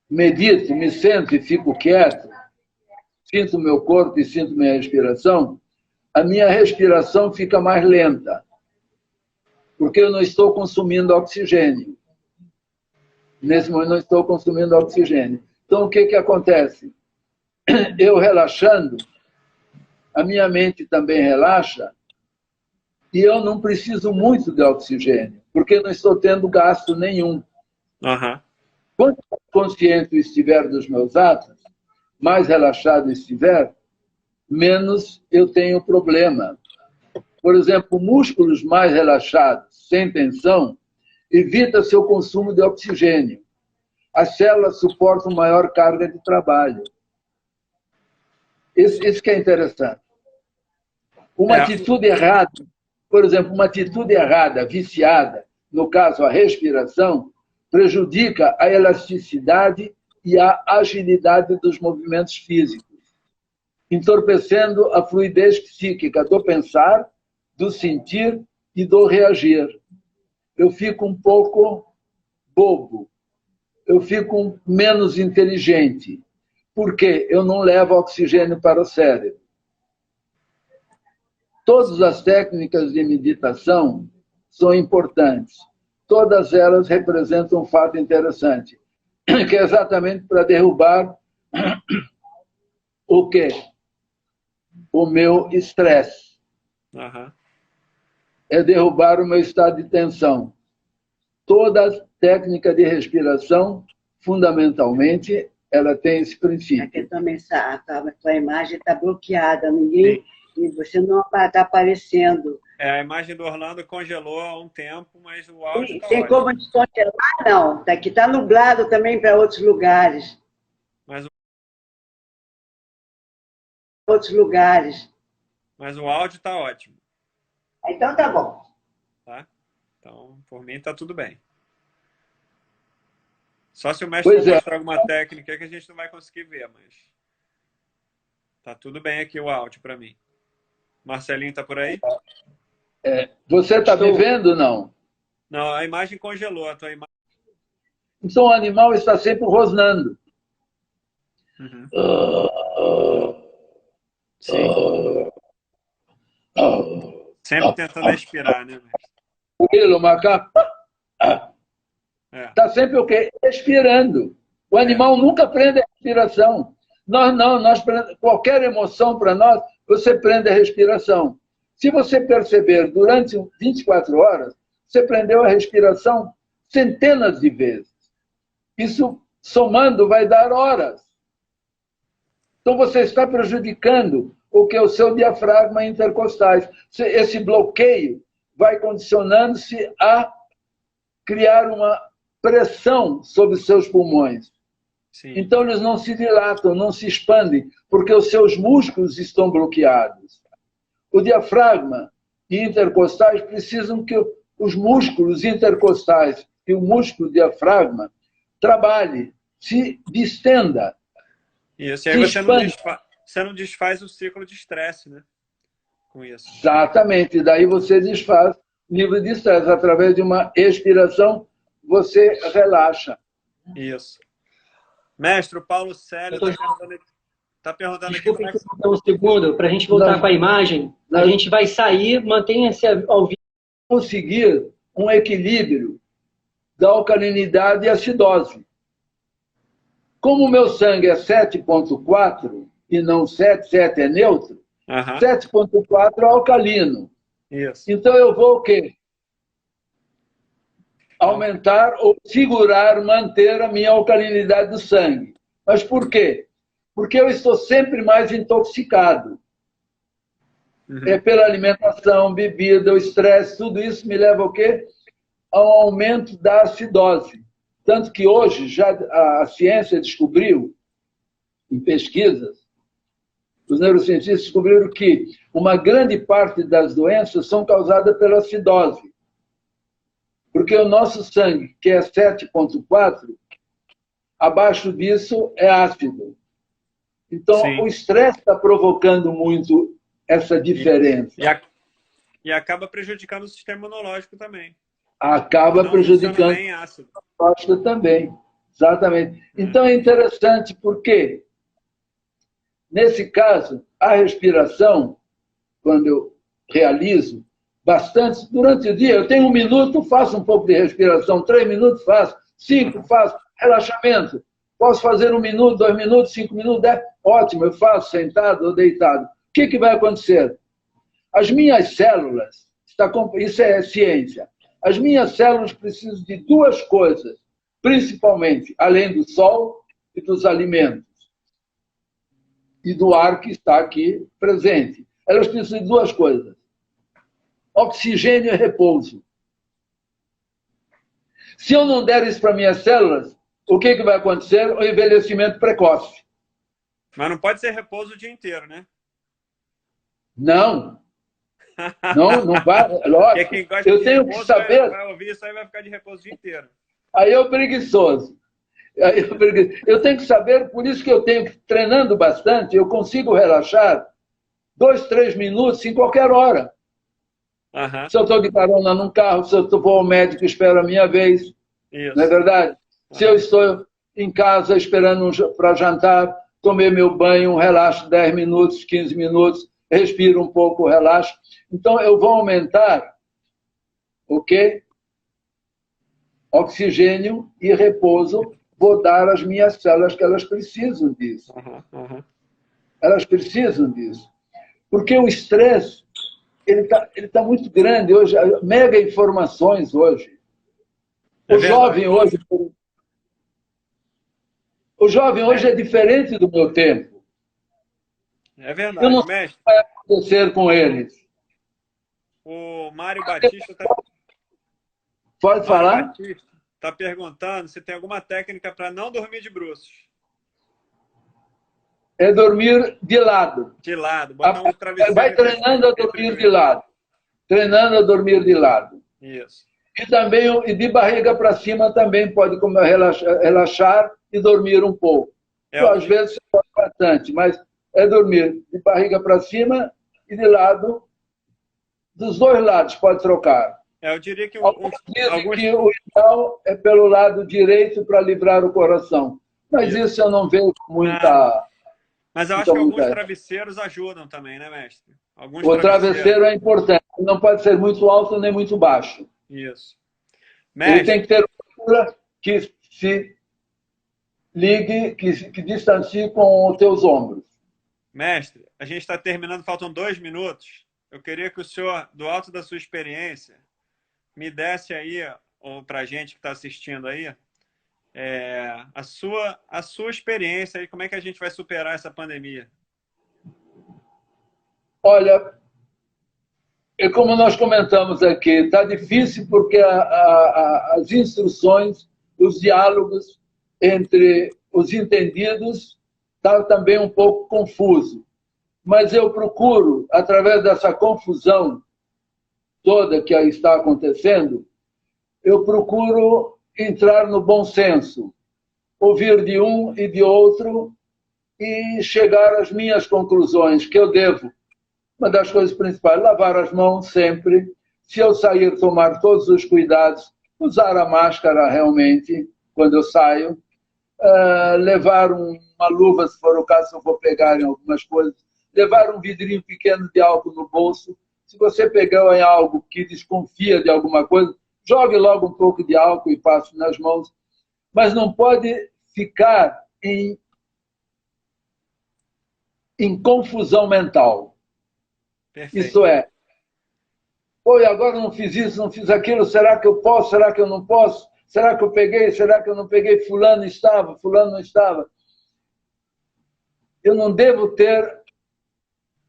[SPEAKER 2] medito, me sento e fico quieto, sinto meu corpo e sinto minha respiração, a minha respiração fica mais lenta, porque eu não estou consumindo oxigênio. Nesse momento não estou consumindo oxigênio. Então o que acontece? Eu relaxando, a minha mente também relaxa e eu não preciso muito de oxigênio, porque não estou tendo gasto nenhum.
[SPEAKER 1] Uhum.
[SPEAKER 2] Quanto mais consciente eu estiver dos meus atos, mais relaxado estiver, menos eu tenho problema. Por exemplo, músculos mais relaxados, sem tensão, evita seu consumo de oxigênio. as células suportam maior carga de trabalho. Isso que é interessante. Uma atitude errada, por exemplo, uma atitude errada, viciada, no caso a respiração, prejudica a elasticidade e a agilidade dos movimentos físicos, entorpecendo a fluidez psíquica do pensar, do sentir e do reagir. Eu fico um pouco bobo, eu fico menos inteligente, porque eu não levo oxigênio para o cérebro. Todas as técnicas de meditação são importantes. Todas elas representam um fato interessante, que é exatamente para derrubar o quê? O meu estresse.
[SPEAKER 1] Uhum.
[SPEAKER 2] É derrubar o meu estado de tensão. Toda técnica de respiração, fundamentalmente, ela tem esse princípio.
[SPEAKER 3] Aqui também a tua imagem está bloqueada, ninguém... Sim. E você não está aparecendo.
[SPEAKER 1] A imagem do Orlando congelou há um tempo, mas o áudio está
[SPEAKER 3] ótimo. Tem como descongelar? Não. Aqui está nublado também para outros lugares.
[SPEAKER 1] Mas o áudio está ótimo.
[SPEAKER 3] Então tá bom.
[SPEAKER 1] Tá? Então, por mim, está tudo bem. Só se o mestre mostrar alguma técnica que a gente não vai conseguir ver, mas tá tudo bem aqui o áudio para mim. Marcelinho está por aí?
[SPEAKER 2] Você está me vendo, não?
[SPEAKER 1] Não, a imagem congelou. A tua imagem...
[SPEAKER 2] Então o animal está sempre rosnando.
[SPEAKER 1] Uhum. Sim. Sempre tentando respirar, né?
[SPEAKER 2] O macaco está sempre o quê? Respirando. O animal nunca prende a respiração. Qualquer emoção para nós, você prende a respiração. Se você perceber, durante 24 horas, você prendeu a respiração centenas de vezes. Isso, somando, vai dar horas. Então, você está prejudicando o que é o seu diafragma intercostais. Esse bloqueio vai condicionando-se a criar uma pressão sobre os seus pulmões. Sim. Então, eles não se dilatam, não se expandem, porque os seus músculos estão bloqueados. O diafragma e intercostais precisam que os músculos intercostais e o músculo diafragma trabalhem, se distenda.
[SPEAKER 1] Isso, e aí você não desfaz o ciclo de estresse, né? Com isso.
[SPEAKER 2] Exatamente, daí você desfaz o nível de estresse. Através de uma expiração, você relaxa.
[SPEAKER 1] Isso. Mestre, o Paulo Célio está perguntando
[SPEAKER 4] Desculpa aqui um segundo, para a gente voltar com a imagem. A gente vai sair, mantenha-se ao vivo.
[SPEAKER 2] Conseguir um equilíbrio da alcalinidade e acidose. Como o meu sangue é 7,4 e não 7 é neutro, 7,4 é alcalino.
[SPEAKER 1] Isso.
[SPEAKER 2] Então eu vou o quê? Aumentar ou segurar, manter a minha alcalinidade do sangue. Mas por quê? Porque eu estou sempre mais intoxicado. Uhum. Pela alimentação, bebida, o estresse, tudo isso me leva ao quê? Ao aumento da acidose. Tanto que hoje já a ciência descobriu, em pesquisas, os neurocientistas descobriram que uma grande parte das doenças são causadas pela acidose. Porque o nosso sangue, que é 7,4, abaixo disso é ácido. Então, sim, o estresse está provocando muito essa diferença.
[SPEAKER 1] E acaba prejudicando o sistema imunológico também.
[SPEAKER 2] Acaba prejudicando o sistema imunológico também. Exatamente. Então, é interessante porque, nesse caso, a respiração, quando eu realizo bastante, durante o dia, eu tenho 1 minuto, faço um pouco de respiração, 3 minutos, faço, 5, faço, relaxamento. Posso fazer 1 minuto, 2 minutos, 5 minutos, 10, ótimo, eu faço sentado ou deitado. O que vai acontecer? As minhas células, isso é ciência, as minhas células precisam de 2 coisas, principalmente, além do sol e dos alimentos, e do ar que está aqui presente. Elas precisam de 2 coisas. Oxigênio e repouso. Se eu não der isso para minhas células, o que vai acontecer? O envelhecimento precoce.
[SPEAKER 1] Mas não pode ser repouso o dia inteiro, né?
[SPEAKER 2] Não. Não vai. Lógico.
[SPEAKER 1] Quem gosta
[SPEAKER 2] Eu
[SPEAKER 1] de
[SPEAKER 2] tenho
[SPEAKER 1] repouso
[SPEAKER 2] que saber.
[SPEAKER 1] vai ouvir isso aí e vai ficar de repouso o dia inteiro.
[SPEAKER 2] Aí eu preguiçoso. Eu tenho que saber, por isso que eu tenho que, treinando bastante, eu consigo relaxar 2, 3 minutos em qualquer hora.
[SPEAKER 1] Uhum.
[SPEAKER 2] Se eu estou de carona num carro, se eu vou ao médico, espero a minha vez.
[SPEAKER 1] Isso.
[SPEAKER 2] Não é verdade?
[SPEAKER 1] Uhum.
[SPEAKER 2] Se eu estou em casa esperando para jantar, tomei meu banho, relaxo 10 minutos, 15 minutos, respiro um pouco, relaxo. Então, eu vou aumentar o quê? Oxigênio e repouso, vou dar às minhas células que elas precisam disso.
[SPEAKER 1] Uhum.
[SPEAKER 2] Elas precisam disso. Porque o estresse, ele tá muito grande hoje, mega informações hoje. O jovem hoje é diferente do meu tempo.
[SPEAKER 1] É verdade,
[SPEAKER 2] Eu não sei o que vai acontecer com eles.
[SPEAKER 1] O Mário Batista
[SPEAKER 2] Pode falar?
[SPEAKER 1] Está perguntando se tem alguma técnica para não dormir de bruços.
[SPEAKER 2] É dormir de lado.
[SPEAKER 1] De lado, botar um travesseiro.
[SPEAKER 2] Vai treinando a dormir de lado. Treinando a dormir de lado.
[SPEAKER 1] Isso.
[SPEAKER 2] E também de barriga para cima também pode relaxar e dormir um pouco. Às vezes pode bastante, mas é dormir de barriga para cima e de lado. Dos dois lados pode trocar.
[SPEAKER 1] Eu diria que
[SPEAKER 2] alguns dizem que o ideal é pelo lado direito para livrar o coração. Mas isso eu não vejo muita...
[SPEAKER 1] Mas eu acho que alguns travesseiros ajudam também, né, mestre?
[SPEAKER 2] O travesseiro é importante. Não pode ser muito alto nem muito baixo.
[SPEAKER 1] Isso.
[SPEAKER 2] Mestre, ele tem que ter uma altura que se ligue, que distancie com os teus ombros.
[SPEAKER 1] Mestre, a gente está terminando, faltam 2 minutos. Eu queria que o senhor, do alto da sua experiência, me desse aí, ou para a gente que está assistindo aí, a sua experiência aí, como é que a gente vai superar essa pandemia?
[SPEAKER 2] Olha, como nós comentamos aqui, está difícil porque as instruções, os diálogos entre os entendidos está também um pouco confuso. Mas eu procuro, através dessa confusão toda que aí está acontecendo, eu procuro entrar no bom senso, ouvir de um e de outro e chegar às minhas conclusões, que eu devo. Uma das coisas principais, lavar as mãos sempre, se eu sair, tomar todos os cuidados, usar a máscara realmente, quando eu saio, levar uma luva, se for o caso, se eu vou pegar em algumas coisas, levar um vidrinho pequeno de álcool no bolso. Se você pegar em algo que desconfia de alguma coisa, jogue logo um pouco de álcool e passe nas mãos. Mas não pode ficar em confusão mental.
[SPEAKER 1] Perfeito.
[SPEAKER 2] Isso é, oi, agora não fiz isso, não fiz aquilo, será que eu posso, será que eu não posso? Será que eu peguei, será que eu não peguei? Fulano estava, fulano não estava. Eu não devo ter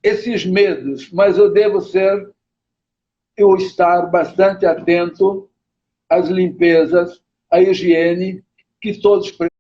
[SPEAKER 2] esses medos, mas eu devo estar bastante atento às limpezas, à higiene que todos precisam.